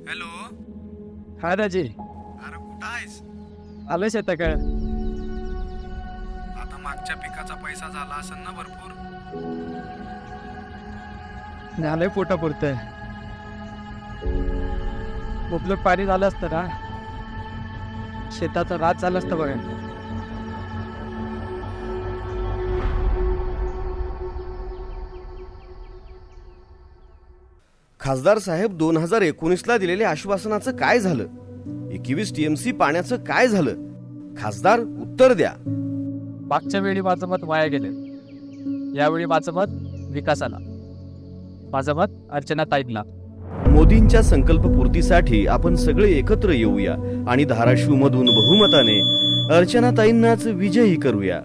Hello. हा राजे, अरे कुठं आहेस? आलोय शेताकडे. आता मागच्या पिकाचा पैसा झाला असेल ना भरपूर? झालंय पोटा पुरतंय. मुबलक पाणी झालं असतं ना, शेताचं रात झालं असतं बघा. खासदार साहेब 2019ला दिलेल्या आश्वासनाचं काय झालं? 21 टीएमसी पाण्याचं काय झालं? खासदार उत्तर द्या. मागच्या वेळी माझं मत वाया गेले, यावेळी माझं मत विकासाला, माझं मत अर्चना ताईंना. मोदींच्या संकल्पपूर्तीसाठी आपण सगळे एकत्र येऊया आणि धाराशिव मधून बहुमताने अर्चनाताईंनाच विजयी करूया.